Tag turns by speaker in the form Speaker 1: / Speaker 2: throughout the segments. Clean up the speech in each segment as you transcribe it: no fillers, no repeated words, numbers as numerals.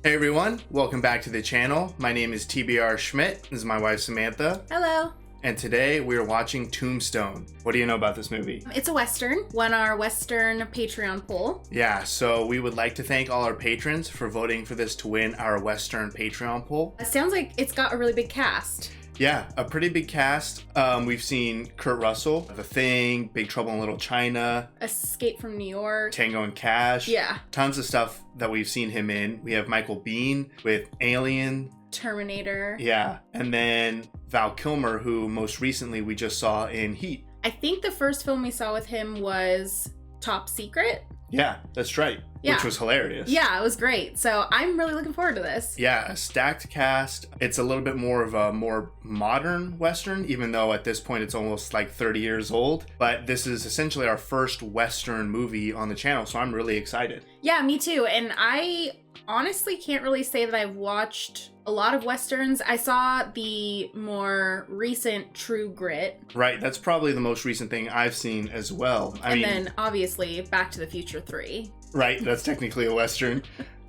Speaker 1: Hey everyone, welcome back to the channel. My name is TBR Schmitt. This is my wife Samantha.
Speaker 2: Hello.
Speaker 1: And today we are watching Tombstone. What do you know about this movie?
Speaker 2: It's a Western. Won our Western Patreon poll.
Speaker 1: Yeah, so we would like to thank all our patrons for voting for this to win our Western Patreon poll.
Speaker 2: It sounds like it's got a really big cast.
Speaker 1: Yeah, a pretty big cast. We've seen Kurt Russell, The Thing, Big Trouble in Little China,
Speaker 2: Escape from New York,
Speaker 1: Tango and Cash.
Speaker 2: Yeah.
Speaker 1: Tons of stuff that we've seen him in. We have Michael Biehn with Alien.
Speaker 2: Terminator.
Speaker 1: Yeah, and then Val Kilmer, who most recently we just saw in Heat.
Speaker 2: I think the first film we saw with him was Top Secret.
Speaker 1: Yeah, that's right.
Speaker 2: Yeah.
Speaker 1: Which was hilarious.
Speaker 2: Yeah, it was great. So I'm really looking forward to this.
Speaker 1: Yeah, a stacked cast. It's a little bit more of a more modern Western, even though at this point it's almost like 30 years old. But this is essentially our first Western movie on the channel, so I'm really excited.
Speaker 2: Yeah, me too. And I honestly can't really say that I've watched a lot of Westerns. I saw the more recent True Grit.
Speaker 1: Right, that's probably the most recent thing I've seen as well.
Speaker 2: And then obviously Back to the Future 3.
Speaker 1: Right, that's technically a Western.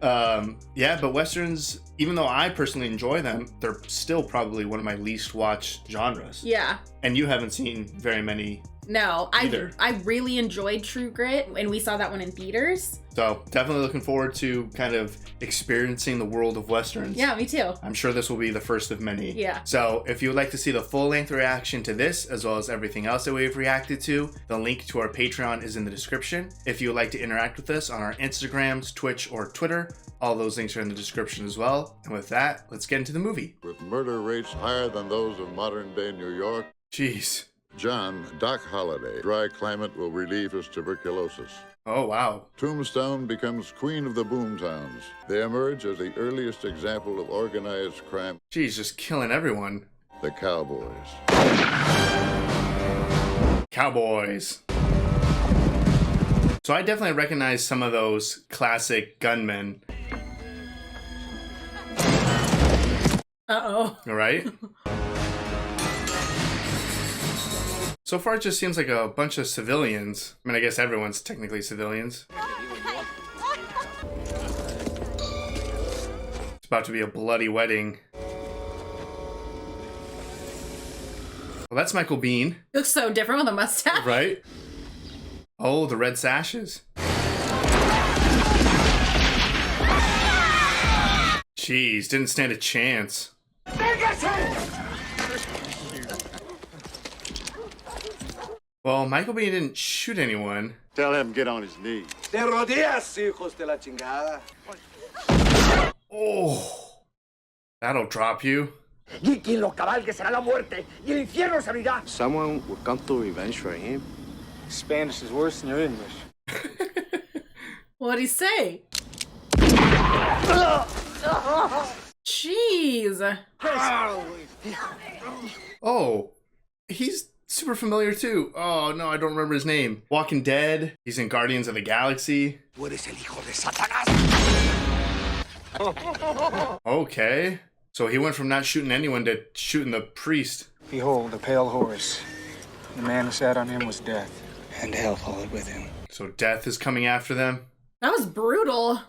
Speaker 1: Yeah, but Westerns, even though I personally enjoy them, they're still probably one of my least watched genres.
Speaker 2: Yeah.
Speaker 1: And you haven't seen very many.
Speaker 2: No,
Speaker 1: either.
Speaker 2: I really enjoyed True Grit, and we saw that one in theaters.
Speaker 1: So definitely looking forward to kind of experiencing the world of Westerns.
Speaker 2: Yeah, me too.
Speaker 1: I'm sure this will be the first of many.
Speaker 2: Yeah.
Speaker 1: So if you would like to see the full-length reaction to this, as well as everything else that we've reacted to, the link to our Patreon is in the description. If you would like to interact with us on our Instagrams, Twitch, or Twitter, all those links are in the description as well. And with that, let's get into the movie.
Speaker 3: With murder rates higher than those of modern-day New York,
Speaker 1: Jeez.
Speaker 3: John Doc Holliday, dry climate will relieve his tuberculosis.
Speaker 1: Oh, wow.
Speaker 3: Tombstone becomes queen of the boomtowns. They emerge as the earliest example of organized crime.
Speaker 1: Jeez, just killing everyone.
Speaker 3: The Cowboys.
Speaker 1: Cowboys. So I definitely recognize some of those classic gunmen.
Speaker 2: Uh-oh.
Speaker 1: All right? So far, it just seems like a bunch of civilians. I mean, I guess everyone's technically civilians. It's about to be a bloody wedding. Well, that's Michael Biehn.
Speaker 2: Looks so different with a mustache.
Speaker 1: Right? Oh, the red sashes. Jeez, didn't stand a chance. Well, Michael Biehn didn't shoot anyone.
Speaker 3: Tell him get on his knees.
Speaker 4: ¡De rodillas, hijos de la chingada!
Speaker 1: Oh, that'll drop you.
Speaker 4: Y quien lo cabalgue será la muerte, y el infierno se abrirá.
Speaker 5: Someone will come to revenge for him.
Speaker 4: Spanish is worse than your English.
Speaker 2: What'd he say? Jeez.
Speaker 1: Oh, he's super familiar too. Oh no, I don't remember his name. Walking Dead. He's in Guardians of the Galaxy.
Speaker 4: Tú eres el hijo de Satanás.
Speaker 1: Okay. So he went from not shooting anyone to shooting the priest.
Speaker 6: Behold, a pale horse. The man who sat on him was death, and hell followed with him.
Speaker 1: So death is coming after them.
Speaker 2: That was brutal.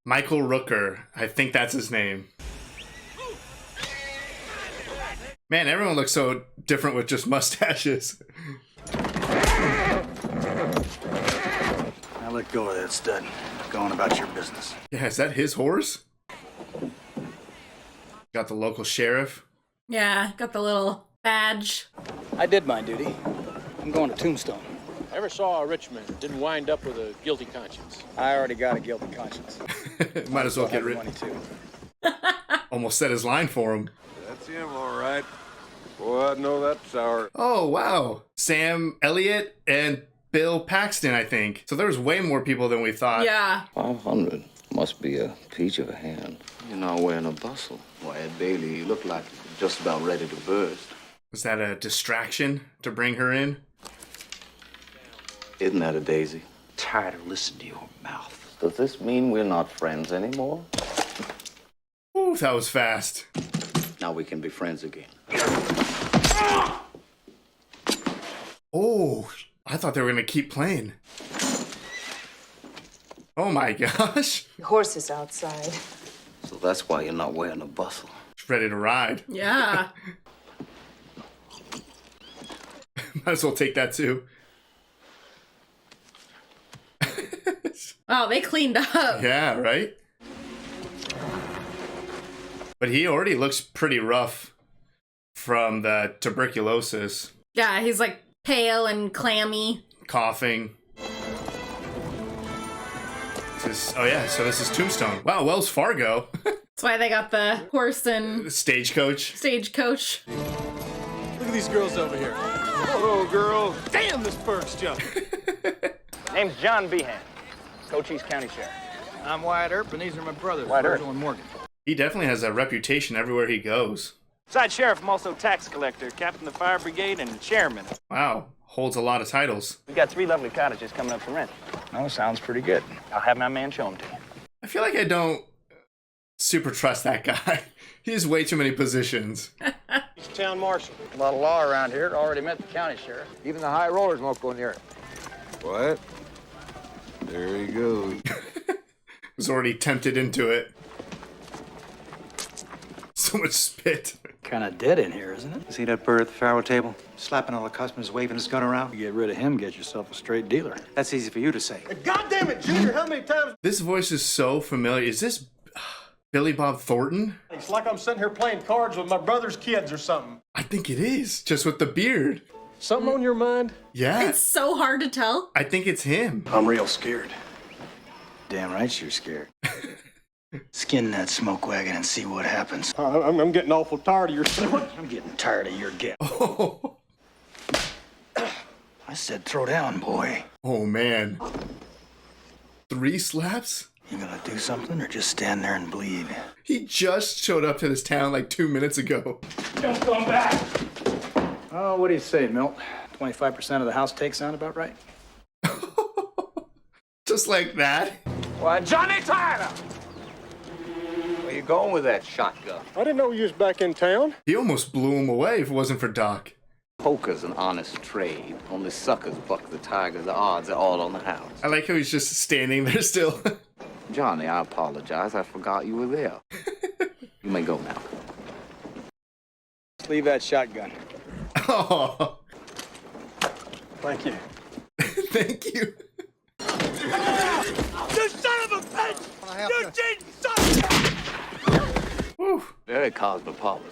Speaker 1: Michael Rooker. I think that's his name. Man, everyone looks so different with just mustaches.
Speaker 6: Now let go of that stud. Go on about your business.
Speaker 1: Yeah, is that his horse? Got the local sheriff.
Speaker 2: Yeah, got the little badge.
Speaker 6: I did my duty. I'm going to Tombstone.
Speaker 7: Never saw a rich man that didn't wind up with a guilty conscience.
Speaker 6: I already got a guilty conscience.
Speaker 1: Might as well get rid.
Speaker 6: Money too.
Speaker 1: Almost said his line for him.
Speaker 3: That's him, all right. Boy, I know that sour.
Speaker 1: Oh, wow. Sam Elliott and Bill Paxton, I think. So there's way more people than we thought.
Speaker 2: Yeah.
Speaker 5: 500 must be a peach of a hand. You're not wearing a bustle. Why, Ed Bailey, you look like you're just about ready to burst.
Speaker 1: Was that a distraction to bring her in?
Speaker 5: Isn't that a daisy?
Speaker 4: Tired of listening to your mouth.
Speaker 5: Does this mean we're not friends anymore?
Speaker 1: Ooh, that was fast.
Speaker 5: Now we can be friends again.
Speaker 1: Oh, I thought they were going to keep playing. Oh my gosh.
Speaker 8: The horse is outside.
Speaker 5: So that's why you're not wearing a bustle.
Speaker 1: She's ready to ride.
Speaker 2: Yeah.
Speaker 1: Might as well take that too.
Speaker 2: Oh, they cleaned up.
Speaker 1: Yeah, right? But he already looks pretty rough from the tuberculosis.
Speaker 2: Yeah, he's like pale and clammy.
Speaker 1: Coughing. Oh yeah, so this is Tombstone. Wow, Wells Fargo.
Speaker 2: That's why they got the horse and
Speaker 1: Stagecoach.
Speaker 2: stagecoach.
Speaker 7: Look at these girls over here. Hello, girl. Damn, this Berg's jump.
Speaker 9: Name's John Behan, Cochise County Sheriff.
Speaker 6: I'm Wyatt Earp, and these are my brothers,
Speaker 9: Wyatt Earp.
Speaker 6: Virgil and Morgan.
Speaker 1: He definitely has a reputation everywhere he goes.
Speaker 9: Besides sheriff, I'm also tax collector, captain of the fire brigade, and chairman.
Speaker 1: Wow, holds a lot of titles.
Speaker 9: We've got 3 lovely cottages coming up for rent.
Speaker 6: Oh, sounds pretty good.
Speaker 9: I'll have my man show them to you.
Speaker 1: I feel like I don't super trust that guy. He has way too many positions.
Speaker 7: He's town marshal.
Speaker 6: A lot of law around here. Already met the county sheriff.
Speaker 4: Even the high rollers won't go near it.
Speaker 3: What? There he goes.
Speaker 1: Was already tempted into it. So much spit.
Speaker 6: Kind of dead in here, isn't it?
Speaker 10: See that bird at the faro table? Slapping all the customers, waving his gun around?
Speaker 6: You get rid of him, get yourself a straight dealer.
Speaker 10: That's easy for you to say.
Speaker 7: God damn it, Junior, how many times?
Speaker 1: This voice is so familiar. Is this Billy Bob Thornton?
Speaker 7: It's like I'm sitting here playing cards with my brother's kids or something.
Speaker 1: I think it is, just with the beard.
Speaker 7: Something on your mind?
Speaker 1: Yeah,
Speaker 2: It's so hard to tell.
Speaker 1: I think it's him.
Speaker 6: I'm real scared. Damn right you're scared. Skin that smoke wagon and see what happens.
Speaker 7: I'm getting awful tired of your...
Speaker 6: I'm getting tired of your get.
Speaker 1: Oh,
Speaker 6: I said throw down, boy.
Speaker 1: oh man. 3 slaps?
Speaker 6: You gonna do something or just stand there and bleed?
Speaker 1: He just showed up to this town like 2 minutes ago.
Speaker 7: Don't come back!
Speaker 6: Oh, what do you say, Milt? 25% of the house take sound about right?
Speaker 1: Just like that.
Speaker 9: Why, Johnny Tyler! Where you going with that shotgun?
Speaker 7: I didn't know you was back in town.
Speaker 1: He almost blew him away if it wasn't for Doc.
Speaker 5: Poker's an honest trade. Only suckers buck the tiger. The odds are all on the house.
Speaker 1: I like how he's just standing there still.
Speaker 5: Johnny, I apologize. I forgot you were there. You may go now.
Speaker 6: Leave that shotgun.
Speaker 1: Oh,
Speaker 7: Thank you.
Speaker 1: thank you.
Speaker 7: You son of a bitch! You cheating son!
Speaker 1: Whew.
Speaker 5: Very cosmopolitan.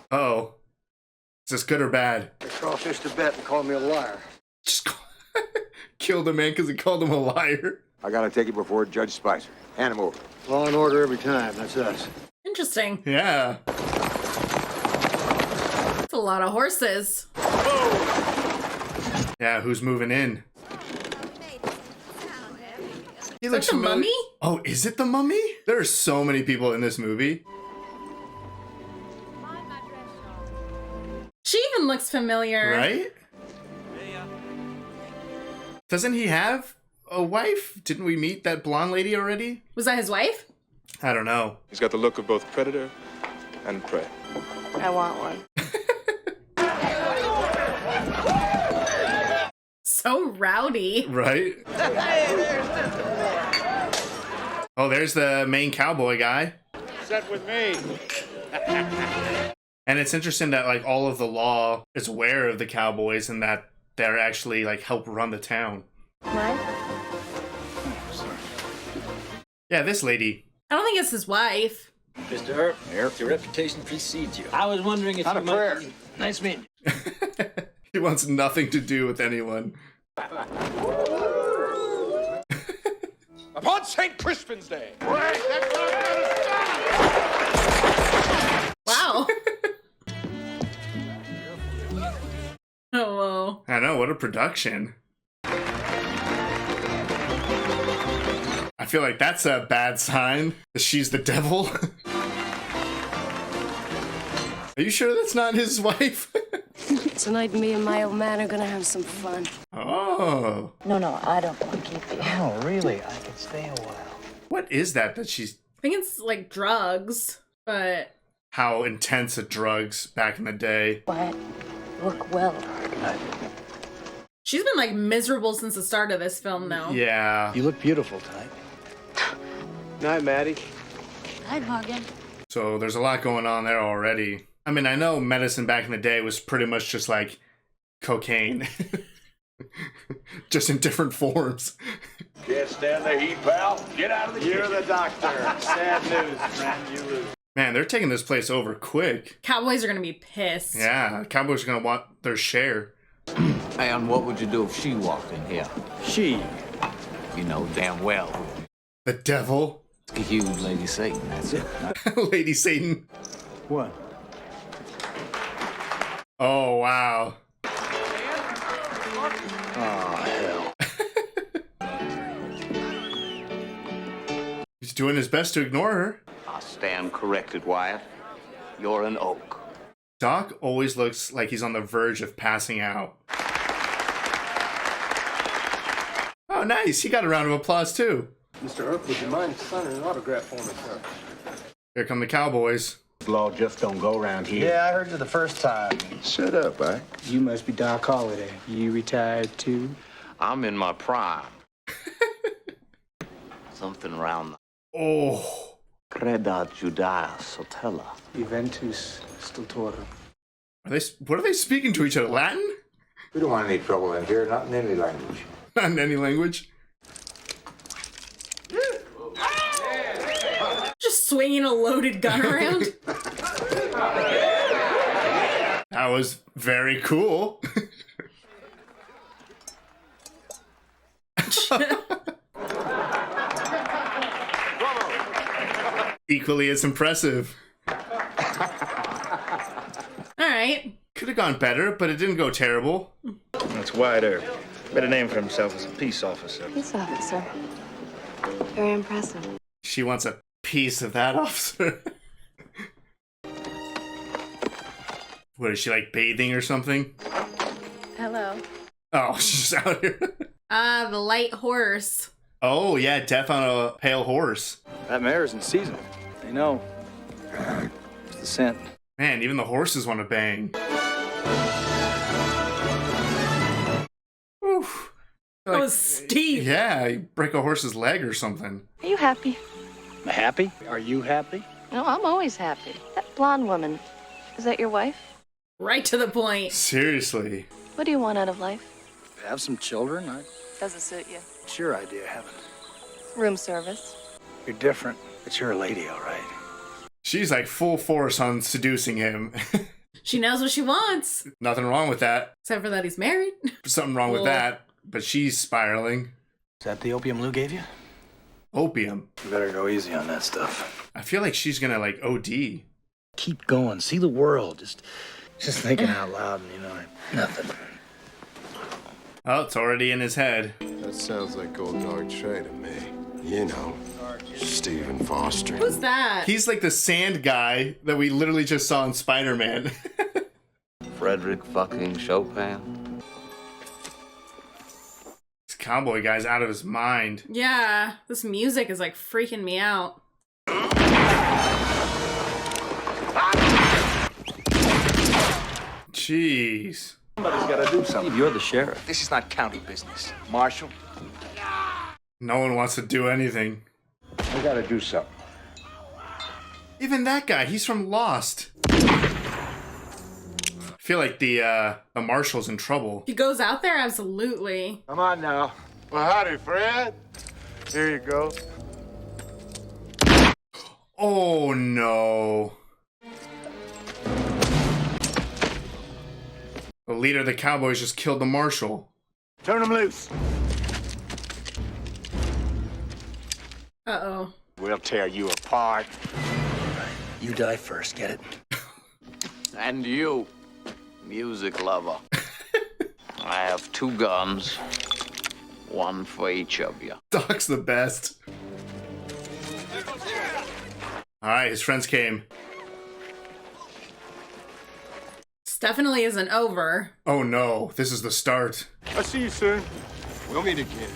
Speaker 1: Oh, is this good or bad?
Speaker 4: They crawfished the bet and called me a liar.
Speaker 1: Just killed a man because he called him a liar.
Speaker 4: I gotta take it before Judge Spicer. Hand him over. Law and order every time. That's us.
Speaker 2: Interesting.
Speaker 1: Yeah.
Speaker 2: That's a lot of horses.
Speaker 1: Yeah, who's moving in? He
Speaker 2: Is that the mummy?
Speaker 1: Oh, is it the mummy? There are so many people in this movie.
Speaker 2: She even looks familiar.
Speaker 1: Right? Doesn't he have a wife? Didn't we meet that blonde lady already?
Speaker 2: Was that his wife?
Speaker 1: I don't know.
Speaker 7: He's got the look of both predator and prey.
Speaker 8: I want one.
Speaker 2: So rowdy.
Speaker 1: Right? Oh, there's the main cowboy guy.
Speaker 7: Set with me.
Speaker 1: And it's interesting that like all of the law is aware of the cowboys and that they're actually like help run the town.
Speaker 8: What?
Speaker 1: Yeah, this lady.
Speaker 2: I don't think it's his wife.
Speaker 6: Mr. Earp, your reputation precedes you. I was wondering if
Speaker 4: Not
Speaker 6: you
Speaker 4: a
Speaker 6: might...
Speaker 4: prayer.
Speaker 6: Nice meeting you.
Speaker 1: He wants nothing to do with anyone.
Speaker 7: Upon St. Crispin's Day.
Speaker 2: Wow. Oh, whoa.
Speaker 1: I know, what a production. I feel like that's a bad sign that she's the devil. Are you sure that's not his wife?
Speaker 8: Tonight, me and my old man are gonna have some fun.
Speaker 1: Oh.
Speaker 8: No, I don't want to keep you.
Speaker 6: Oh, really? I could stay a while.
Speaker 1: What is that she's...
Speaker 2: I think it's like drugs, but...
Speaker 1: How intense are drugs back in the day.
Speaker 8: But look well.
Speaker 6: Good night.
Speaker 2: She's been like miserable since the start of this film, though.
Speaker 1: Yeah.
Speaker 6: You look beautiful tonight.
Speaker 7: Night, Maddie.
Speaker 8: Night, Morgan.
Speaker 1: So there's a lot going on there already. I mean, I know medicine back in the day was pretty much just like cocaine. Just in different forms.
Speaker 9: Can't stand the heat, pal. Get out of the kitchen.
Speaker 7: You're the doctor. Sad news, friend. You lose.
Speaker 1: Man, they're taking this place over quick.
Speaker 2: Cowboys are gonna be pissed.
Speaker 1: Yeah, Cowboys are gonna want their share.
Speaker 5: And what would you do if she walked in here?
Speaker 6: She.
Speaker 5: You know damn well.
Speaker 1: The devil.
Speaker 5: A huge Lady Satan, that's it.
Speaker 1: Lady Satan.
Speaker 6: What?
Speaker 1: Oh, wow.
Speaker 6: Oh, hell.
Speaker 1: He's doing his best to ignore her.
Speaker 5: I stand corrected, Wyatt. You're an oak.
Speaker 1: Doc always looks like he's on the verge of passing out. Oh, nice. He got a round of applause, too.
Speaker 7: Mr. Earp, would you mind signing an autograph for me, sir?
Speaker 1: Here come the Cowboys.
Speaker 9: Law just don't go around here.
Speaker 10: Yeah, I heard you the first time.
Speaker 3: Shut up, eh?
Speaker 6: You must be Doc Holliday. You retired too?
Speaker 5: I'm in my prime. Something around
Speaker 1: Oh.
Speaker 5: Creda Judaea Sotella.
Speaker 6: Juventus Stultorum.
Speaker 1: What are they speaking to each other? Latin?
Speaker 4: We don't want any trouble in here, not in any language.
Speaker 1: Not in any language.
Speaker 2: Just swinging a loaded gun around.
Speaker 1: That was very cool. Equally as impressive.
Speaker 2: All right.
Speaker 1: Could have gone better, but it didn't go terrible.
Speaker 10: That's Wyatt Earp. Made a name for himself as a peace officer.
Speaker 8: Peace officer. Very impressive.
Speaker 1: She wants a piece of that officer. What, is she like bathing or something?
Speaker 8: Hello.
Speaker 1: Oh, she's just out here.
Speaker 2: The light horse.
Speaker 1: Oh, yeah, death on a pale horse.
Speaker 6: That mare's in season. They know. It's the scent.
Speaker 1: Man, even the horses want to bang. Oof.
Speaker 2: That was steep.
Speaker 1: Yeah, you break a horse's leg or something.
Speaker 8: Are you happy?
Speaker 6: Happy? Are you happy?
Speaker 8: No, I'm always happy. That blonde woman, is that your wife?
Speaker 2: Right to the point.
Speaker 1: Seriously.
Speaker 8: What do you want out of life?
Speaker 6: Have some children?
Speaker 8: Doesn't suit you.
Speaker 6: It's your idea, heaven.
Speaker 8: Room service.
Speaker 6: You're different, but you're a lady, all right.
Speaker 1: She's like full force on seducing him.
Speaker 2: She knows what she wants.
Speaker 1: Nothing wrong with that.
Speaker 2: Except for that he's married.
Speaker 1: Something wrong with that. But she's spiraling.
Speaker 6: Is that the opium Lou gave you?
Speaker 1: Opium.
Speaker 6: You better go easy on that stuff.
Speaker 1: I feel like she's gonna like OD.
Speaker 6: Keep going. See the world. Just thinking out loud, and nothing.
Speaker 1: Oh, it's already in his head.
Speaker 11: That sounds like old Dog Trey to me. You know, Stephen Foster.
Speaker 2: Who's that?
Speaker 1: He's like the sand guy that we literally just saw in Spider-Man.
Speaker 5: Frederick fucking Chopin.
Speaker 1: This cowboy guy's out of his mind.
Speaker 2: Yeah, this music is like freaking me out.
Speaker 1: Jeez.
Speaker 10: Somebody's got to do something.
Speaker 6: You're the sheriff.
Speaker 10: This is not county business. Marshal?
Speaker 1: No one wants to do anything.
Speaker 4: I gotta do something.
Speaker 1: Even that guy, he's from Lost. I feel like the marshal's in trouble.
Speaker 2: He goes out there, absolutely.
Speaker 7: Come on now.
Speaker 11: Well, howdy, Fred. Here you go.
Speaker 1: Oh, no. The leader of the Cowboys just killed the marshal.
Speaker 7: Turn him loose.
Speaker 2: Uh-oh.
Speaker 9: We'll tear you apart.
Speaker 6: You die first, get it?
Speaker 5: And you, music lover. I have 2 guns. One for each of you.
Speaker 1: Doc's the best. Alright, his friends came.
Speaker 2: This definitely isn't over.
Speaker 1: Oh no, this is the start.
Speaker 11: I'll see you soon. We'll meet again.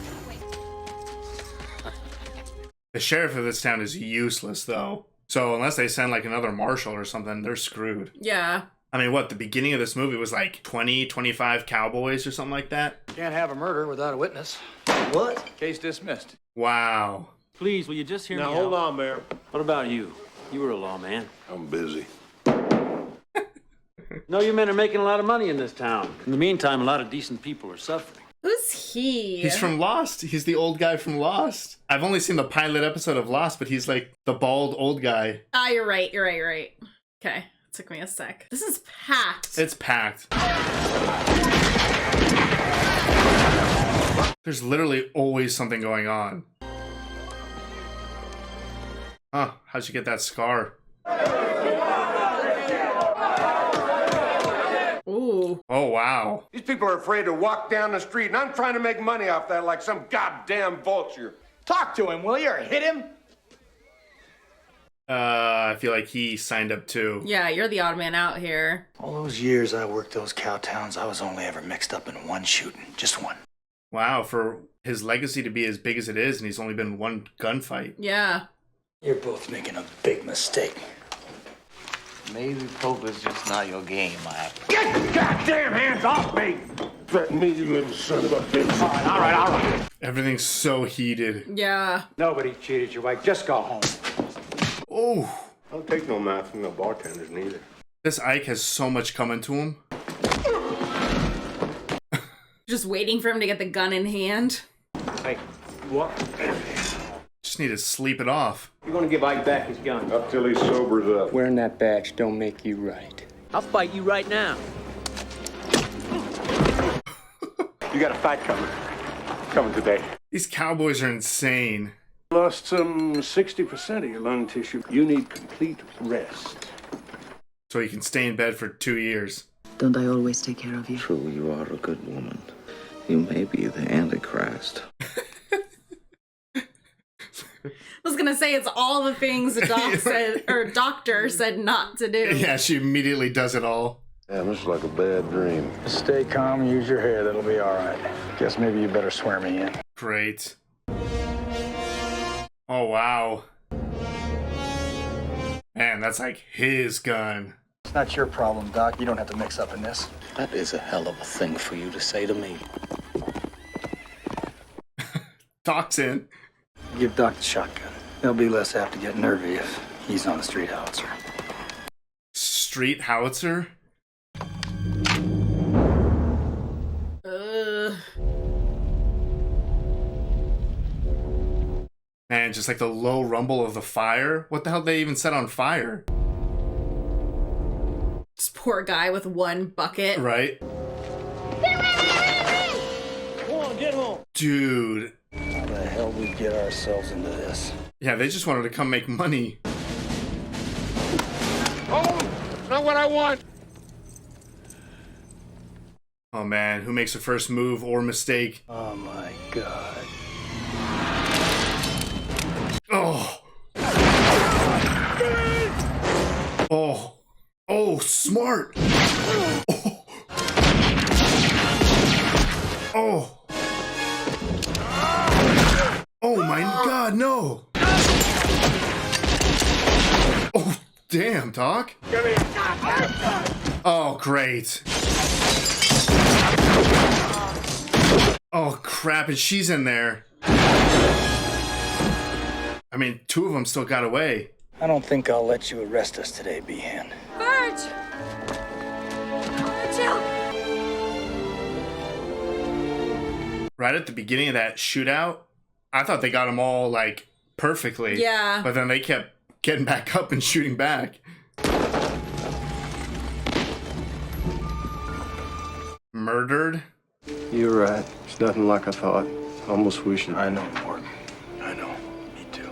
Speaker 1: The sheriff of this town is useless, though. So unless they send like another marshal or something, they're screwed.
Speaker 2: Yeah.
Speaker 1: I mean, what, the beginning of this movie was like 20, 25 cowboys or something like that?
Speaker 10: Can't have a murder without a witness.
Speaker 6: What?
Speaker 7: Case dismissed.
Speaker 1: Wow.
Speaker 12: Please, will you just hear me
Speaker 11: Now,
Speaker 12: out?
Speaker 11: hold on, Mayor.
Speaker 12: What about you? You were a lawman.
Speaker 11: I'm busy.
Speaker 12: No, you men are making a lot of money in this town. In the meantime, a lot of decent people are suffering.
Speaker 2: Who's he?
Speaker 1: He's from Lost. He's the old guy from Lost. I've only seen the pilot episode of Lost, but he's like the bald old guy.
Speaker 2: Ah, you're right. Okay. It took me a sec. This is packed.
Speaker 1: It's packed. There's literally always something going on. Huh, how'd you get that scar?
Speaker 2: Ooh.
Speaker 1: Oh, wow.
Speaker 11: These people are afraid to walk down the street, and I'm trying to make money off that like some goddamn vulture.
Speaker 10: Talk to him, will you, or hit him?
Speaker 1: I feel like he signed up too.
Speaker 2: Yeah, you're the odd man out here.
Speaker 6: All those years I worked those cow towns, I was only ever mixed up in one shooting. Just one.
Speaker 1: Wow, for his legacy to be as big as it is, and he's only been in one gunfight.
Speaker 2: Yeah.
Speaker 6: You're both making a big mistake.
Speaker 5: Maybe poker's just not your game, Mike.
Speaker 11: Get the goddamn hands off me! Threaten me, you little son of a bitch.
Speaker 10: All right.
Speaker 1: Everything's so heated.
Speaker 2: Yeah.
Speaker 10: Nobody cheated you, Mike. Just go home.
Speaker 1: Oh.
Speaker 11: I don't take no math from no bartenders, neither.
Speaker 1: This Ike has so much coming to him.
Speaker 2: Just waiting for him to get the gun in hand.
Speaker 12: Hey, what?
Speaker 1: Just need to sleep it off.
Speaker 12: You're gonna give Ike back his gun.
Speaker 11: Up till he sobers up.
Speaker 13: Wearing that badge don't make you right.
Speaker 12: I'll fight you right now.
Speaker 11: You got a fight coming today.
Speaker 1: These cowboys are insane.
Speaker 11: Lost some 60% of your lung tissue. You need complete rest.
Speaker 1: So he can stay in bed for 2 years.
Speaker 14: Don't I always take care of you?
Speaker 5: True, you are a good woman. You may be the Antichrist.
Speaker 2: I was gonna say it's all the things the doctor said not to do.
Speaker 1: Yeah, she immediately does it all.
Speaker 11: Yeah, this is like a bad dream.
Speaker 10: Stay calm, use your hair. That'll be all right. Guess maybe you better swear me in.
Speaker 1: Great. Oh, wow. Man, that's like his gun.
Speaker 6: It's not your problem, Doc. You don't have to mix up in this.
Speaker 5: That is a hell of a thing for you to say to me.
Speaker 1: Doc's in.
Speaker 6: Give Doc the shotgun. He'll be less apt to get nervy if he's on the street howitzer.
Speaker 1: Street howitzer? Man, just like the low rumble of the fire. What the hell did they even set on fire?
Speaker 2: This poor guy with one bucket.
Speaker 1: Right?
Speaker 12: Come on, get home.
Speaker 1: Dude.
Speaker 6: How the hell we get ourselves into this?
Speaker 1: Yeah, they just wanted to come make money.
Speaker 11: Oh, not what I want.
Speaker 1: Oh man, who makes the first move or mistake?
Speaker 6: Oh my God.
Speaker 1: Oh. Oh. Oh, smart. Oh. Oh. Oh my God, no. Oh, damn, Doc. Oh, great. Oh, crap, and she's in there. I mean, 2 of them still got away.
Speaker 6: I don't think I'll let you arrest us today, Behan.
Speaker 8: Virgil!
Speaker 1: Right at the beginning of that shootout, I thought they got them all, like, perfectly.
Speaker 2: Yeah.
Speaker 1: But then they kept getting back up and shooting back. Murdered?
Speaker 11: You're right. It's nothing like I thought. Almost wishing.
Speaker 6: I know, Morgan. I know. Me too.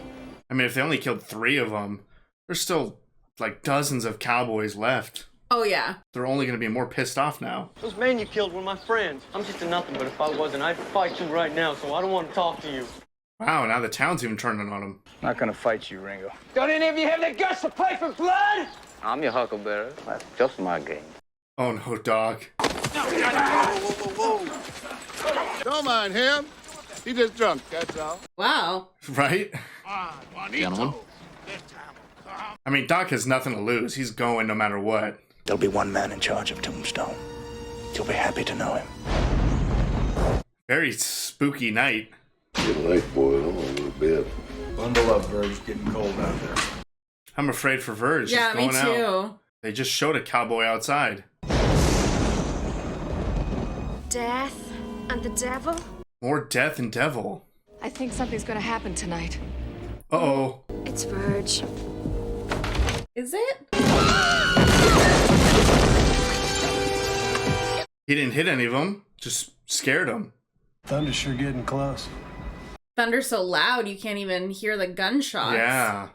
Speaker 1: I mean, if they only killed 3 of them, there's still, like, dozens of cowboys left.
Speaker 2: Oh, yeah.
Speaker 1: They're only going to be more pissed off now.
Speaker 12: Those men you killed were my friends. I'm just a nothing, but if I wasn't, I'd fight you right now, so I don't want to talk to you.
Speaker 1: Wow, now the town's even turning on them.
Speaker 10: Not gonna fight you, Ringo.
Speaker 12: Don't any of you have the guts to play for blood?
Speaker 5: I'm your huckleberry. That's just my game.
Speaker 1: Oh no, Doc.
Speaker 11: Don't mind him. He just drunk, that's all.
Speaker 2: Wow.
Speaker 1: Right?
Speaker 5: Gentlemen.
Speaker 1: I mean, Doc has nothing to lose. He's going no matter what.
Speaker 6: There'll be one man in charge of Tombstone. You'll be happy to know him.
Speaker 1: Very spooky night.
Speaker 11: Getting late, boy. I'm a little bit.
Speaker 10: Bundle up, Verge. Getting cold out there.
Speaker 1: I'm afraid for Verge.
Speaker 2: Yeah,
Speaker 1: She's
Speaker 2: me
Speaker 1: going
Speaker 2: too.
Speaker 1: out. They just showed a cowboy outside.
Speaker 8: Death and the devil?
Speaker 1: More death and devil.
Speaker 8: I think something's gonna happen tonight.
Speaker 1: Uh-oh.
Speaker 8: It's Verge.
Speaker 2: Is it?
Speaker 1: He didn't hit any of them. Just scared them.
Speaker 10: Thunder's sure getting close.
Speaker 2: Thunder's so loud you can't even hear the gunshots.
Speaker 1: Yeah.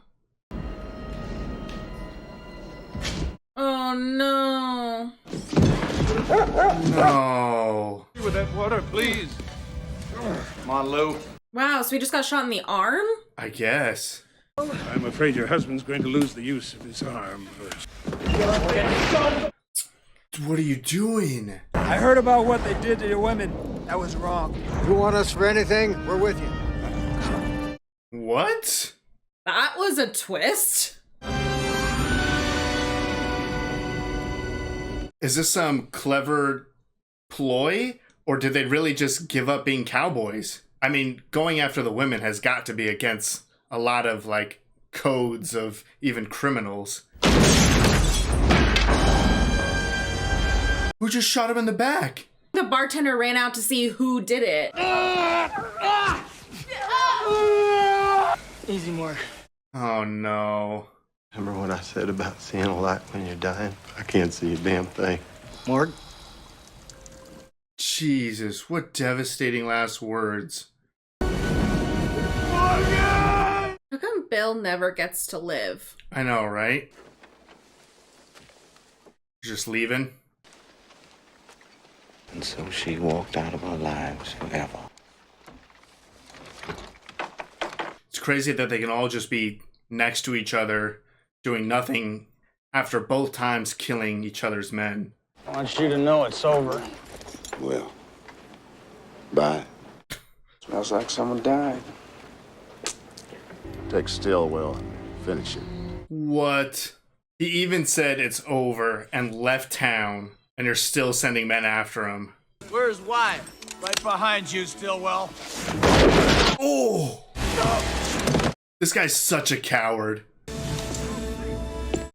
Speaker 2: Oh no.
Speaker 1: No.
Speaker 7: With that water, please.
Speaker 6: Come on, Lou.
Speaker 2: Wow, so he just got shot in the arm?
Speaker 1: I guess.
Speaker 7: I'm afraid your husband's going to lose the use of his arm.
Speaker 1: What are you doing?
Speaker 10: I heard about what they did to your women. That was wrong.
Speaker 4: You want us for anything? We're with you.
Speaker 1: What?
Speaker 2: That was a twist.
Speaker 1: Is this some clever ploy? Or did they really just give up being cowboys? I mean, going after the women has got to be against a lot of, like, codes of even criminals. Who just shot him in the back?
Speaker 2: The bartender ran out to see who did it.
Speaker 6: Easy, Mark.
Speaker 1: Oh, no.
Speaker 11: Remember what I said about seeing a light when you're dying? I can't see a damn thing.
Speaker 6: Morg?
Speaker 1: Jesus, what devastating last words.
Speaker 2: How come Bill never gets to live?
Speaker 1: I know, right? Just leaving.
Speaker 5: And so she walked out of our lives forever.
Speaker 1: It's crazy that they can all just be next to each other, doing nothing after both times killing each other's men.
Speaker 10: I want you to know it's over.
Speaker 11: Well, bye.
Speaker 13: Smells like someone died.
Speaker 11: Take Stillwell. Finish it.
Speaker 1: What? He even said it's over and left town, and you're still sending men after him.
Speaker 7: Where's Wyatt? Right behind you, Stillwell.
Speaker 1: Oh! This guy's such a coward.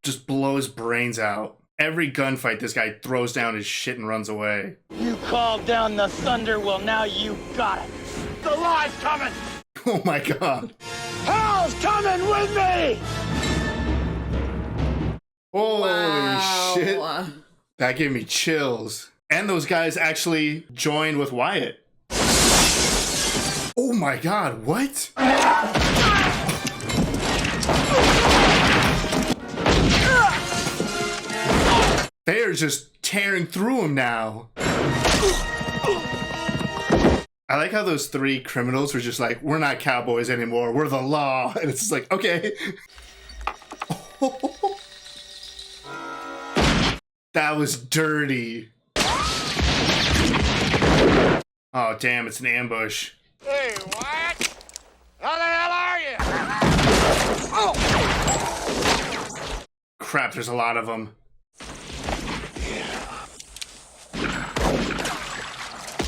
Speaker 1: Just blow his brains out. Every gunfight, this guy throws down his shit and runs away.
Speaker 12: You called down the thunder, well now you got it. The law's coming!
Speaker 1: Oh my god.
Speaker 12: Hell's coming with me!
Speaker 1: Holy shit. That gave me chills. And those guys actually joined with Wyatt. Oh my god, what? They are just tearing through him now. I like how those three criminals were just like, we're not cowboys anymore, we're the law. And it's just like, okay. That was dirty. Oh, damn, it's an ambush.
Speaker 12: Hey, Wyatt! How the hell are you? Oh!
Speaker 1: Crap, there's a lot of them.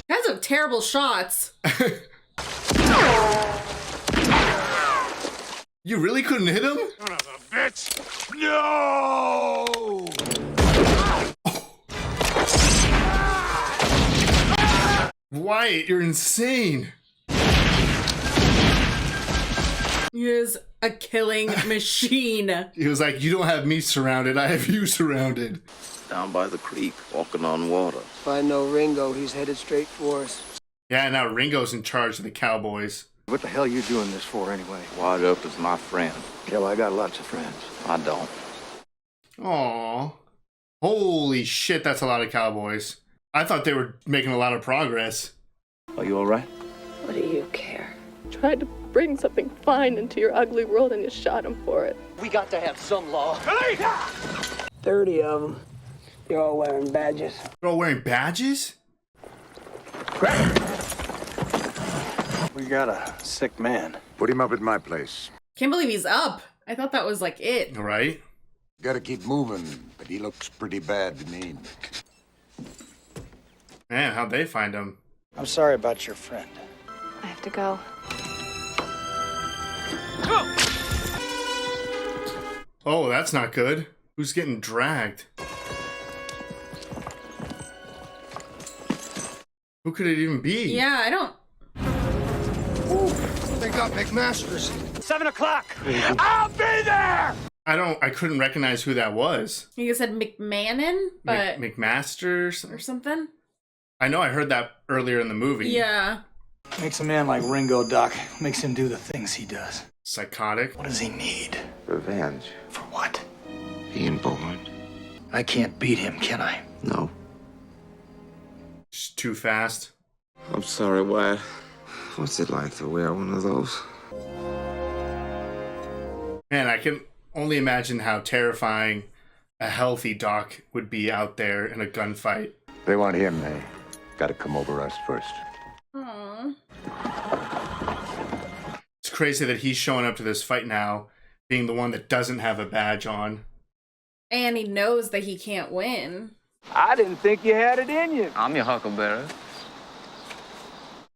Speaker 2: That's some terrible shots.
Speaker 1: You really couldn't hit him?
Speaker 12: Son of a bitch! No!
Speaker 1: Wyatt, you're insane.
Speaker 2: He is a killing machine.
Speaker 1: He was like, you don't have me surrounded, I have you surrounded.
Speaker 5: Down by the creek, walking on water.
Speaker 14: If I know Ringo, he's headed straight for us.
Speaker 1: Yeah, now Ringo's in charge of the Cowboys.
Speaker 4: What the hell are you doing this for anyway?
Speaker 5: Wide Up is my friend.
Speaker 4: Hell, I got lots of friends.
Speaker 5: I don't.
Speaker 1: Aw. Holy shit, that's a lot of Cowboys. I thought they were making a lot of progress.
Speaker 5: Are you all right?
Speaker 8: What do you care?
Speaker 15: Tried to bring something fine into your ugly world and you shot him for it.
Speaker 12: We got to have some law.
Speaker 14: 30 of them. You're all wearing badges.
Speaker 1: They're all wearing badges?
Speaker 10: We got a sick man.
Speaker 4: Put him up at my place.
Speaker 2: Can't believe he's up. I thought that was like it.
Speaker 1: Right?
Speaker 11: Gotta keep moving, but he looks pretty bad to me.
Speaker 1: Man, how'd they find him?
Speaker 6: I'm sorry about your friend.
Speaker 15: I have to go.
Speaker 1: Oh, that's not good. Who's getting dragged? Who could it even be?
Speaker 2: Yeah, I don't...
Speaker 11: They got McMaster's.
Speaker 12: 7 o'clock. I'll be there.
Speaker 1: I couldn't recognize who that was.
Speaker 2: You said McMahon, but...
Speaker 1: McMasters?
Speaker 2: Or something?
Speaker 1: I know I heard that earlier in the movie.
Speaker 2: Yeah.
Speaker 6: Makes a man like Ringo, Doc. Makes him do the things he does.
Speaker 1: Psychotic.
Speaker 6: What does he need?
Speaker 5: Revenge.
Speaker 6: For what?
Speaker 5: Being born.
Speaker 6: I can't beat him, can I?
Speaker 5: No.
Speaker 1: Just too fast.
Speaker 5: I'm sorry, Wyatt. What's it like to wear one of those?
Speaker 1: Man, I can only imagine how terrifying a healthy Doc would be out there in a gunfight.
Speaker 4: They want him, they gotta come over us first.
Speaker 2: Aww.
Speaker 1: It's crazy that he's showing up to this fight now, being the one that doesn't have a badge on.
Speaker 2: And he knows that he can't win.
Speaker 9: I didn't think you had it in you.
Speaker 5: I'm your huckleberry.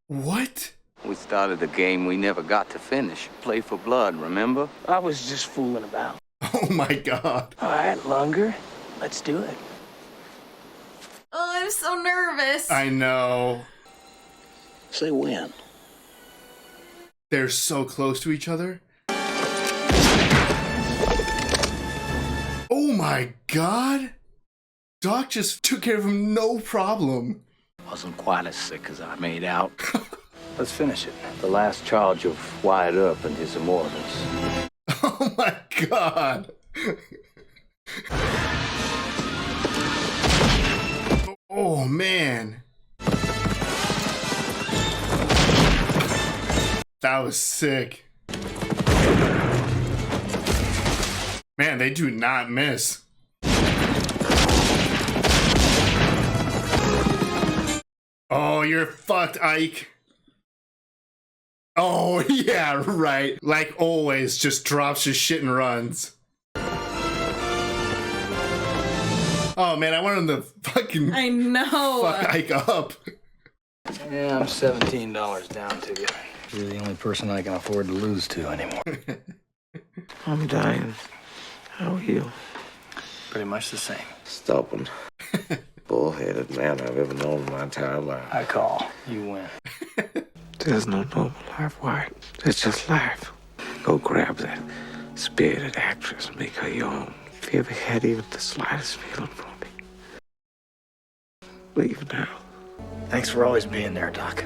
Speaker 1: What?
Speaker 5: We started the game we never got to finish. Play for blood, remember?
Speaker 14: I was just fooling about.
Speaker 1: Oh my god.
Speaker 14: All right, Lunger, let's do it.
Speaker 2: Oh, I'm so nervous.
Speaker 1: I know.
Speaker 14: Say when.
Speaker 1: They're so close to each other. Oh my god. Doc just took care of him, no problem.
Speaker 6: Wasn't quite as sick as I made out. Let's finish it. The last charge of Wyatt Earp and his immortals.
Speaker 1: Oh my god. Oh man. That was sick. Man, they do not miss. Oh, you're fucked, Ike. Oh, yeah, right. Like always, just drops his shit and runs. Oh, man, I want him to fucking...
Speaker 2: I know.
Speaker 1: Fuck Ike up.
Speaker 6: Yeah, I'm $17 down to you. You're the only person I can afford to lose to anymore.
Speaker 5: I'm dying. How are you?
Speaker 6: Pretty much the same.
Speaker 5: Stubborn. Bullheaded man I've ever known in my entire life.
Speaker 6: I call. You win.
Speaker 5: There's no normal life, Wyatt. It's just life. Go grab that spirited actress and make her your own. If you ever had even the slightest feeling for me, leave now.
Speaker 6: Thanks for always being there, Doc.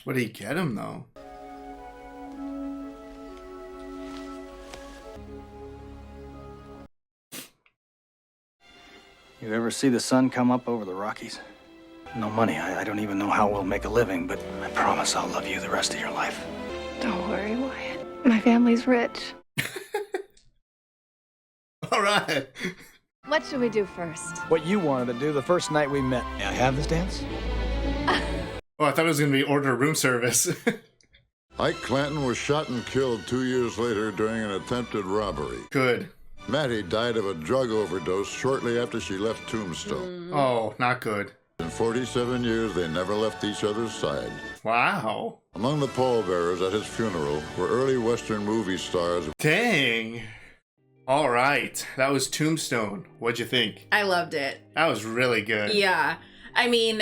Speaker 1: What did he get him, though?
Speaker 6: You ever see the sun come up over the Rockies? No money. I don't even know how we'll make a living, but I promise I'll love you the rest of your life.
Speaker 15: Don't worry, Wyatt. My family's rich.
Speaker 1: All right.
Speaker 8: What should we do first?
Speaker 10: What you wanted to do the first night we met.
Speaker 6: May I have this dance?
Speaker 1: Oh, I thought it was going to be order room service.
Speaker 3: Ike Clanton was shot and killed 2 years later during an attempted robbery.
Speaker 1: Good.
Speaker 3: Mattie died of a drug overdose shortly after she left Tombstone.
Speaker 1: Oh, not good.
Speaker 3: In 47 years, they never left each other's side.
Speaker 1: Wow.
Speaker 3: Among the pallbearers at his funeral were early Western movie stars.
Speaker 1: Dang. All right. That was Tombstone. What'd you think?
Speaker 2: I loved it.
Speaker 1: That was really good.
Speaker 2: Yeah. I mean,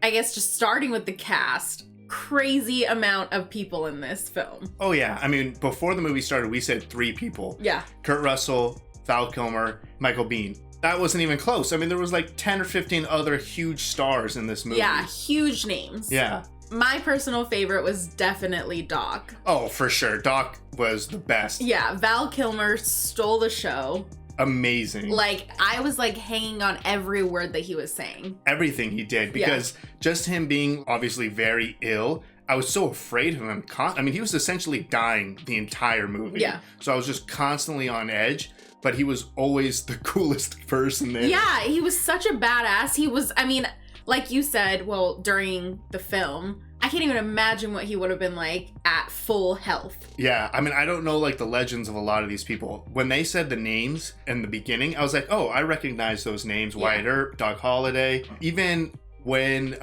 Speaker 2: I guess just starting with the cast, crazy amount of people in this film.
Speaker 1: Oh, yeah. I mean, before the movie started, we said 3 people.
Speaker 2: Yeah.
Speaker 1: Kurt Russell, Val Kilmer, Michael Biehn. That wasn't even close. I mean, there was like 10 or 15 other huge stars in this movie.
Speaker 2: Yeah, huge names.
Speaker 1: Yeah.
Speaker 2: My personal favorite was definitely Doc.
Speaker 1: Oh, for sure. Doc was the best.
Speaker 2: Yeah, Val Kilmer stole the show.
Speaker 1: Amazing.
Speaker 2: Like, I was like hanging on every word that he was saying.
Speaker 1: Everything he did, because just him being obviously very ill, I was so afraid of him. I mean, he was essentially dying the entire movie.
Speaker 2: Yeah.
Speaker 1: So I was just constantly on edge, but he was always the coolest person there.
Speaker 2: Yeah, he was such a badass. He was, I mean, like you said, well, during the film, I can't even imagine what he would have been like at full health.
Speaker 1: Yeah, I mean, I don't know like the legends of a lot of these people. When they said the names in the beginning, I was like, oh, I recognize those names. Wyatt Earp, Doc Holliday. Even when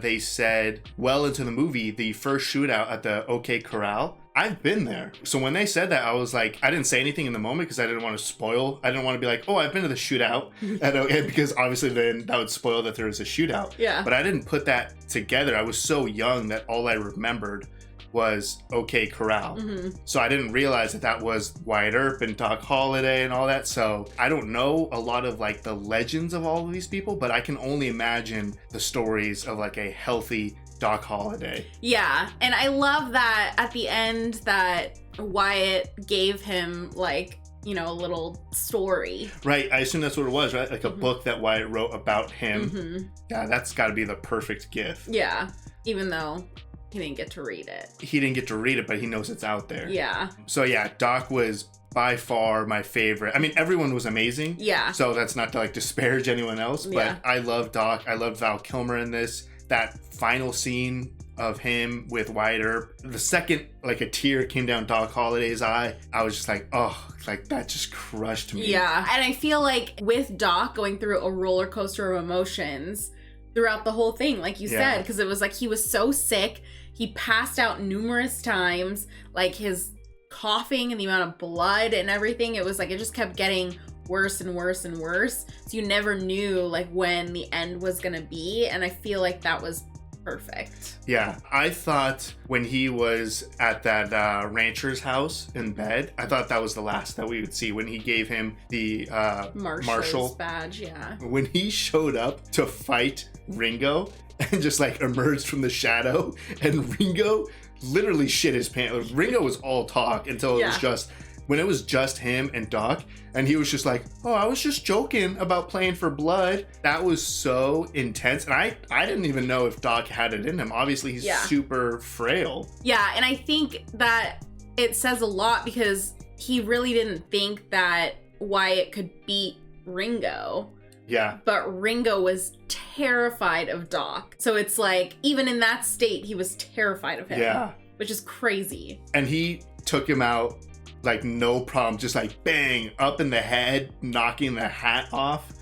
Speaker 1: they said well into the movie, the first shootout at the OK Corral, I've been there. So when they said that, I was like, I didn't say anything in the moment because I didn't want to spoil. I didn't want to be like, oh, I've been to the shootout. Because obviously then that would spoil that there was a shootout.
Speaker 2: Yeah.
Speaker 1: But I didn't put that together. I was so young that all I remembered was OK Corral. So I didn't realize that that was Wyatt Earp and Doc Holliday and all that. So I don't know a lot of like the legends of all of these people, but I can only imagine the stories of like a healthy Doc Holliday.
Speaker 2: Yeah, and I love that at the end that Wyatt gave him like, you know, a little story.
Speaker 1: Right, I assume that's what it was, right? Like a book that Wyatt wrote about him. Yeah, that's got to be the perfect gift.
Speaker 2: Yeah, even though he didn't get to read it.
Speaker 1: He didn't get to read it, but he knows it's out there.
Speaker 2: Yeah.
Speaker 1: So yeah, Doc was by far my favorite. I mean, everyone was amazing.
Speaker 2: Yeah.
Speaker 1: So that's not to like disparage anyone else, but I love Doc. I love Val Kilmer in this. That final scene of him with Wyatt Earp, the second like a tear came down Doc Holliday's eye, I was just like, oh, like that just crushed me.
Speaker 2: Yeah, and I feel like with Doc going through a roller coaster of emotions throughout the whole thing, like you said, because it was like he was so sick, he passed out numerous times, like his coughing and the amount of blood and everything, it was like it just kept getting worse and worse and worse, so you never knew like when the end was gonna be, and I feel like that was perfect.
Speaker 1: Yeah, I thought when he was at that rancher's house in bed, I thought that was the last that we would see, when he gave him the marshal
Speaker 2: badge. Yeah,
Speaker 1: when he showed up to fight Ringo and just like emerged from the shadow, and Ringo literally shit his pants. Ringo was all talk until it was just when it was just him and Doc, and he was just like, oh, I was just joking about playing for blood. That was so intense. And I didn't even know if Doc had it in him. Obviously, he's super frail.
Speaker 2: Yeah, and I think that it says a lot because he really didn't think that Wyatt could beat Ringo.
Speaker 1: Yeah.
Speaker 2: But Ringo was terrified of Doc. So it's like, even in that state, he was terrified of him.
Speaker 1: Yeah.
Speaker 2: Which is crazy.
Speaker 1: And he took him out like no problem, just like bang up in the head, knocking the hat off,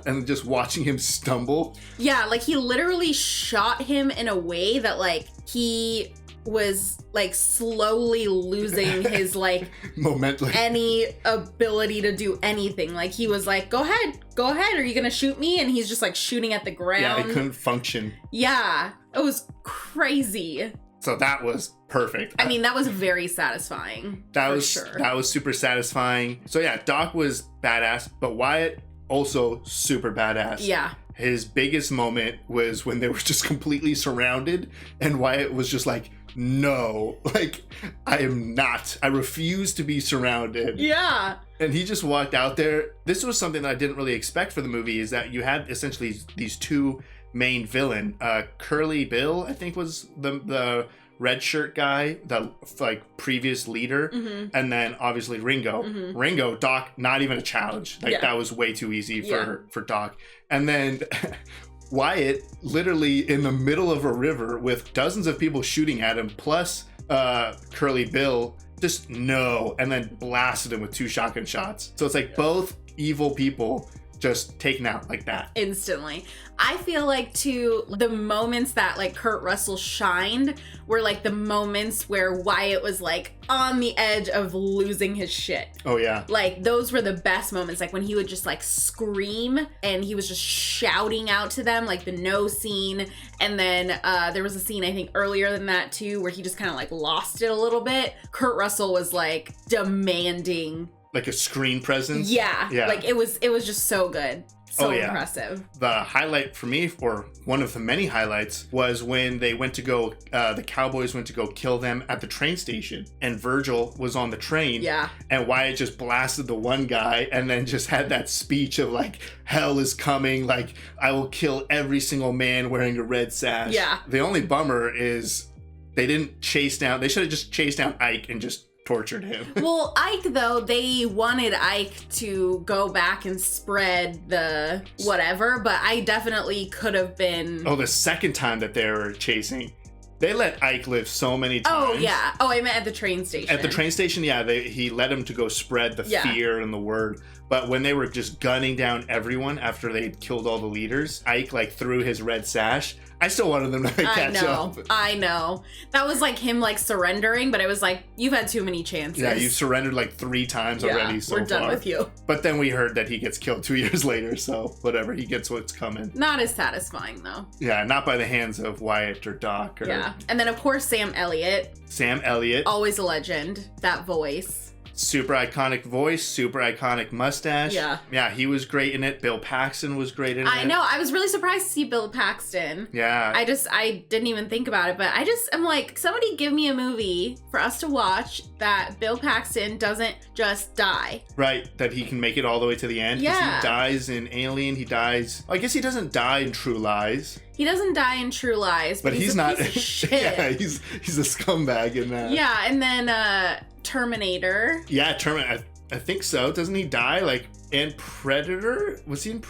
Speaker 1: and just watching him stumble.
Speaker 2: Yeah, like he literally shot him in a way that like he was like slowly losing his like
Speaker 1: momentum,
Speaker 2: any ability to do anything. Like he was like, go ahead, are you gonna shoot me? And he's just like shooting at the ground.
Speaker 1: Yeah, he couldn't function.
Speaker 2: Yeah, it was crazy.
Speaker 1: So that was perfect.
Speaker 2: I mean, that was very satisfying.
Speaker 1: That
Speaker 2: sure.
Speaker 1: was super satisfying. So yeah, Doc was badass, but Wyatt also super badass.
Speaker 2: Yeah.
Speaker 1: His biggest moment was when they were just completely surrounded, and Wyatt was just like, no, like, I refuse to be surrounded.
Speaker 2: Yeah.
Speaker 1: And he just walked out there. This was something that I didn't really expect for the movie, is that you had essentially these two main villain. Curly Bill, I think, was the red shirt guy, the like previous leader, and then obviously Ringo. Ringo, Doc, not even a challenge. Like that was way too easy for Doc. And then Wyatt, literally in the middle of a river with dozens of people shooting at him, plus Curly Bill, just no, and then blasted him with 2 shotgun shots. So it's like both evil people just taken out like that
Speaker 2: instantly. I feel like too, the moments that like Kurt Russell shined were like the moments where Wyatt was like on the edge of losing his shit.
Speaker 1: Oh yeah.
Speaker 2: Like those were the best moments, like when he would just like scream and he was just shouting out to them, like the no scene. And then there was a scene I think earlier than that too where he just kind of like lost it a little bit. Kurt Russell was like demanding
Speaker 1: like a screen presence.
Speaker 2: Yeah. Like it was just so good. So impressive.
Speaker 1: The highlight for me, or one of the many highlights, was when they went to go, the Cowboys went to go kill them at the train station, and Virgil was on the train.
Speaker 2: Yeah.
Speaker 1: And Wyatt just blasted the one guy, and then just had that speech of like, hell is coming, like, I will kill every single man wearing a red sash.
Speaker 2: Yeah.
Speaker 1: The only bummer is they didn't chase down, they should have just chased down Ike and just tortured him.
Speaker 2: Well, Ike, though, they wanted Ike to go back and spread the whatever, but I definitely could have been...
Speaker 1: Oh, the second time that they were chasing, They let Ike live so many times.
Speaker 2: Oh, yeah. Oh, I meant at the train station.
Speaker 1: At the train station, yeah, he let him to go spread the fear and the word. But when they were just gunning down everyone after they'd killed all the leaders, Ike, like, threw his red sash. I still wanted them to catch up.
Speaker 2: I know. That was like him, like, surrendering, but it was like, you've had too many chances.
Speaker 1: Yeah, you've surrendered like 3 times already so far.
Speaker 2: We're done with you.
Speaker 1: But then we heard that he gets killed 2 years later, so whatever, he gets what's coming.
Speaker 2: Not as satisfying, though.
Speaker 1: Yeah, not by the hands of Wyatt or Doc.
Speaker 2: Yeah, and then, of course, Sam Elliott.
Speaker 1: Always
Speaker 2: a legend. That voice.
Speaker 1: Super iconic voice, super iconic mustache.
Speaker 2: Yeah.
Speaker 1: Yeah, he was great in it. Bill Paxton was great in it.
Speaker 2: I know. I was really surprised to see Bill Paxton.
Speaker 1: Yeah.
Speaker 2: I didn't even think about it, but I'm like, somebody give me a movie for us to watch that Bill Paxton doesn't just die.
Speaker 1: Right, that he can make it all the way to the end.
Speaker 2: Yeah.
Speaker 1: He dies in Alien, he dies... I guess he doesn't die in True Lies.
Speaker 2: He doesn't die in True Lies, but he's not... Piece of shit.
Speaker 1: Yeah, he's a scumbag in that.
Speaker 2: Yeah, and then Terminator.
Speaker 1: Yeah, Terminator. I think so. Doesn't he die? Like, and Predator? Was he in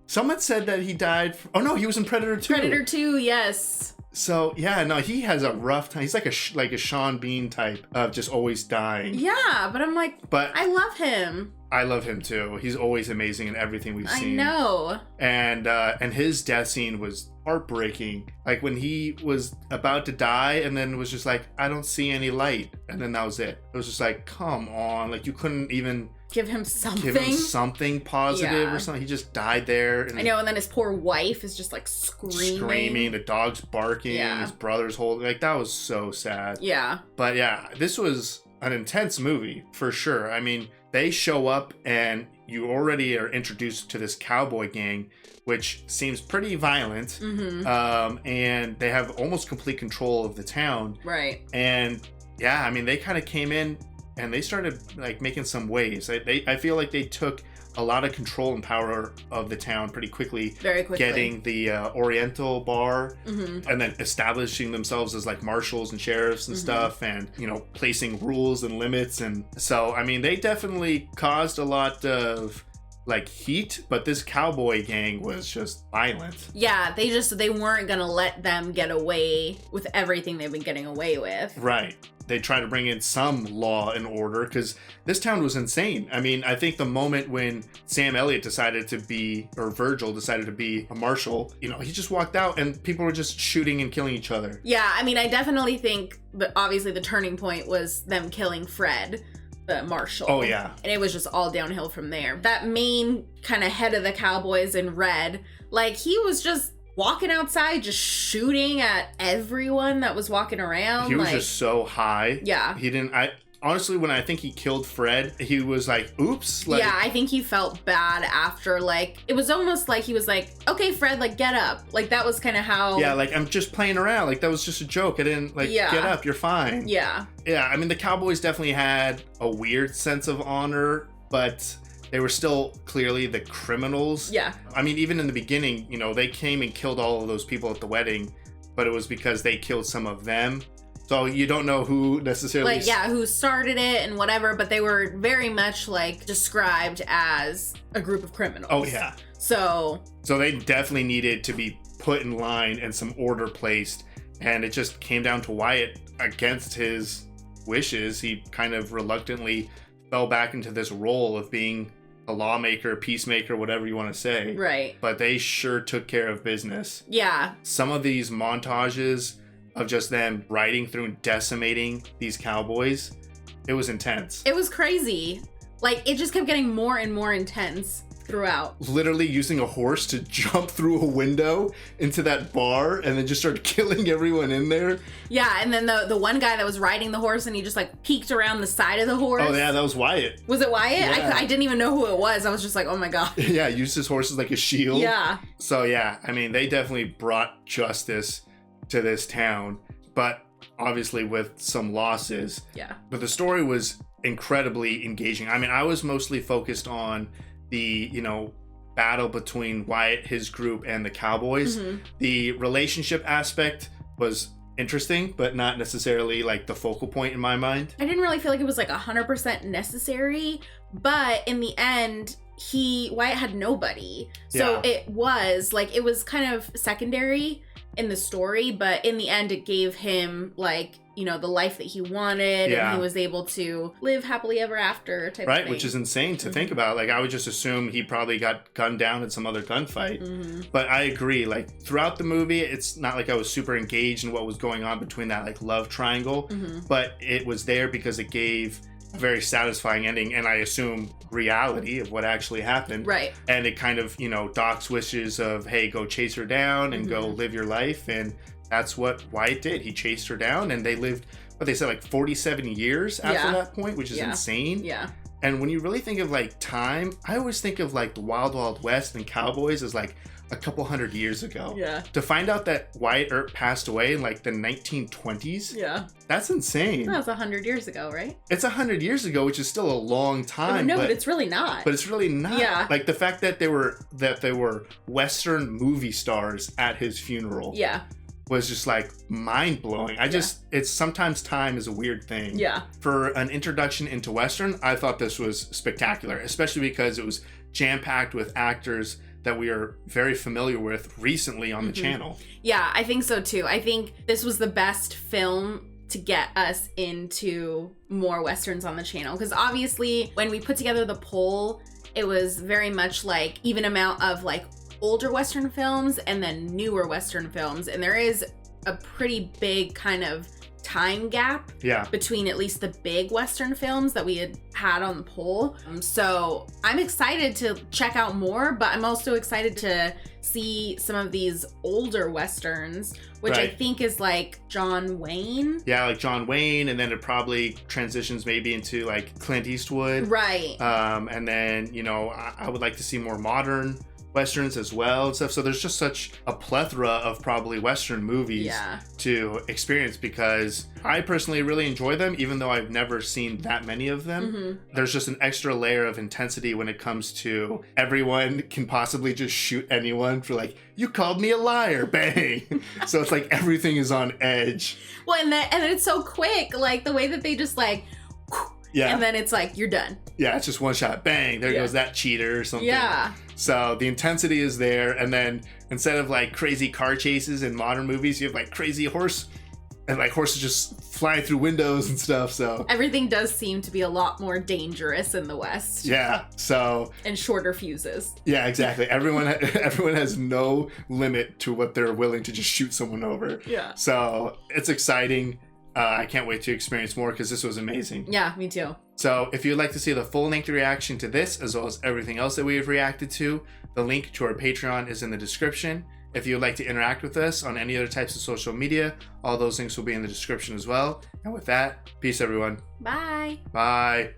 Speaker 1: Someone said that he died... Oh, no, he was in Predator 2.
Speaker 2: Predator 2, yes.
Speaker 1: So, yeah, no, he has a rough time. He's like a Sean Bean type of just always dying.
Speaker 2: Yeah, but I'm like, I love him.
Speaker 1: I love him too. He's always amazing in everything we've seen.
Speaker 2: I know.
Speaker 1: And his death scene was heartbreaking. Like when he was about to die and then was just like, I don't see any light. And then that was it. It was just like, come on. Like you couldn't even
Speaker 2: give him something
Speaker 1: positive or something. He just died there. And
Speaker 2: I know. And then his poor wife is just like screaming.
Speaker 1: The dog's barking. His brother's holding. Like that was so sad.
Speaker 2: Yeah.
Speaker 1: But yeah, this was an intense movie for sure. I mean, they show up and you already are introduced to this cowboy gang, which seems pretty violent.
Speaker 2: Mm-hmm.
Speaker 1: And they have almost complete control of the town.
Speaker 2: Right.
Speaker 1: And yeah, I mean, they kind of came in and they started like making some waves. I feel like they took a lot of control and power of the town pretty quickly.
Speaker 2: Very quickly.
Speaker 1: Getting the Oriental bar
Speaker 2: mm-hmm.
Speaker 1: and then establishing themselves as like marshals and sheriffs and
Speaker 2: mm-hmm.
Speaker 1: stuff and, you know, placing rules and limits. And so, I mean, they definitely caused a lot of like heat, but this cowboy gang was just violent.
Speaker 2: Yeah, they weren't gonna let them get away with everything they've been getting away with.
Speaker 1: Right. They try to bring in some law and order because this town was insane. I mean, I think the moment when Sam Elliott decided to be, or Virgil decided to be a marshal, you know, he just walked out and people were just shooting and killing each other.
Speaker 2: Yeah, I mean, I definitely think that obviously the turning point was them killing Fred, the marshal.
Speaker 1: Oh, yeah.
Speaker 2: And it was just all downhill from there. That main kind of head of the Cowboys in red, like he was just walking outside, just shooting at everyone that was walking around.
Speaker 1: He was just so high.
Speaker 2: Yeah.
Speaker 1: Honestly, when I think he killed Fred, he was like, oops. Like,
Speaker 2: yeah, I think he felt bad after, like, it was almost like he was like, okay, Fred, like, get up. Like, that was kind of how...
Speaker 1: Yeah, like, I'm just playing around. Like, that was just a joke. I didn't, like, get up. You're fine.
Speaker 2: Yeah.
Speaker 1: Yeah, I mean, the Cowboys definitely had a weird sense of honor, but they were still clearly the criminals.
Speaker 2: Yeah.
Speaker 1: I mean, even in the beginning, you know, they came and killed all of those people at the wedding, but it was because they killed some of them. So you don't know who necessarily...
Speaker 2: Like, yeah, who started it and whatever, but they were very much, like, described as a group of criminals.
Speaker 1: Oh, yeah.
Speaker 2: So
Speaker 1: they definitely needed to be put in line and some order placed, and it just came down to Wyatt against his wishes. He kind of reluctantly fell back into this role of being a lawmaker, peacemaker, whatever you want to say.
Speaker 2: Right.
Speaker 1: But they sure took care of business.
Speaker 2: Yeah.
Speaker 1: Some of these montages of just them riding through and decimating these cowboys, it was intense.
Speaker 2: It was crazy. Like, it just kept getting more and more intense throughout.
Speaker 1: Literally using a horse to jump through a window into that bar and then just start killing everyone in there.
Speaker 2: Yeah, and then the one guy that was riding the horse and he just like peeked around the side of the horse.
Speaker 1: Oh yeah, that was Wyatt.
Speaker 2: Was it Wyatt?
Speaker 1: Yeah.
Speaker 2: I didn't even know who it was. I was just like, oh my god.
Speaker 1: Yeah, used his horse as like a shield.
Speaker 2: Yeah.
Speaker 1: So yeah, I mean, they definitely brought justice to this town, but obviously with some losses.
Speaker 2: Yeah.
Speaker 1: But the story was incredibly engaging. I mean, I was mostly focused on the, you know, battle between Wyatt, his group, and the Cowboys.
Speaker 2: Mm-hmm.
Speaker 1: The relationship aspect was interesting, but not necessarily like the focal point in my mind.
Speaker 2: I didn't really feel like it was like 100% necessary, but in the end, Wyatt had nobody. So it was like, it was kind of secondary. in the story, but in the end it gave him like, you know, the life that he wanted, and he was able to live happily ever after type of thing.
Speaker 1: Which is insane to think about. Like, I would just assume he probably got gunned down in some other gunfight. But I agree, like, throughout the movie, it's not like I was super engaged in what was going on between that, like, love triangle, but it was there because it gave a very satisfying ending, and I assume reality of what actually happened.
Speaker 2: Right.
Speaker 1: And it kind of, you know, Doc's wishes of, hey, go chase her down and go live your life, and that's what Wyatt did. He chased her down, and they lived, what they said, like 47 years after that point, which is insane.
Speaker 2: Yeah.
Speaker 1: And when you really think of like time, I always think of like the Wild Wild West and cowboys as like a couple hundred years ago.
Speaker 2: Yeah.
Speaker 1: To find out that Wyatt Earp passed away in like the 1920s.
Speaker 2: Yeah.
Speaker 1: That's insane.
Speaker 2: That was 100 years ago, right?
Speaker 1: It's 100 years ago, which is still a long time.
Speaker 2: No, but it's really not.
Speaker 1: But it's really not.
Speaker 2: Yeah.
Speaker 1: Like the fact that there were Western movie stars at his funeral.
Speaker 2: Yeah.
Speaker 1: Was just like mind blowing. It's sometimes time is a weird thing.
Speaker 2: Yeah.
Speaker 1: For an introduction into Western, I thought this was spectacular, especially because it was jam packed with actors that we are very familiar with recently on the channel.
Speaker 2: Yeah, I think so too. I think this was the best film to get us into more Westerns on the channel. Because obviously when we put together the poll, it was very much like even amount of like older Western films and then newer Western films, and there is a pretty big kind of time gap between at least the big Western films that we had on the poll. So I'm excited to check out more, but I'm also excited to see some of these older Westerns, which I think is like John Wayne.
Speaker 1: Yeah, like John Wayne, and then it probably transitions maybe into like Clint Eastwood.
Speaker 2: Right.
Speaker 1: And then, you know, I would like to see more modern Westerns as well and stuff. So there's just such a plethora of probably Western movies to experience, because I personally really enjoy them, even though I've never seen that many of them. There's just an extra layer of intensity when it comes to everyone can possibly just shoot anyone for like, you called me a liar, bang. So it's like everything is on edge.
Speaker 2: Well, and then it's so quick, like the way that they just like, and then it's like, you're done.
Speaker 1: Yeah, it's just one shot, bang, there goes that cheater or something.
Speaker 2: Yeah.
Speaker 1: So the intensity is there, and then instead of like crazy car chases in modern movies, you have like crazy horse, and like horses just flying through windows and stuff. So
Speaker 2: everything does seem to be a lot more dangerous in the West.
Speaker 1: Yeah. So
Speaker 2: and shorter fuses.
Speaker 1: Yeah, exactly. Everyone has no limit to what they're willing to just shoot someone over.
Speaker 2: Yeah.
Speaker 1: So it's exciting. I can't wait to experience more, because this was amazing.
Speaker 2: Yeah, me too.
Speaker 1: So if you'd like to see the full-length reaction to this, as well as everything else that we have reacted to, the link to our Patreon is in the description. If you'd like to interact with us on any other types of social media, all those links will be in the description as well. And with that, peace everyone.
Speaker 2: Bye.
Speaker 1: Bye.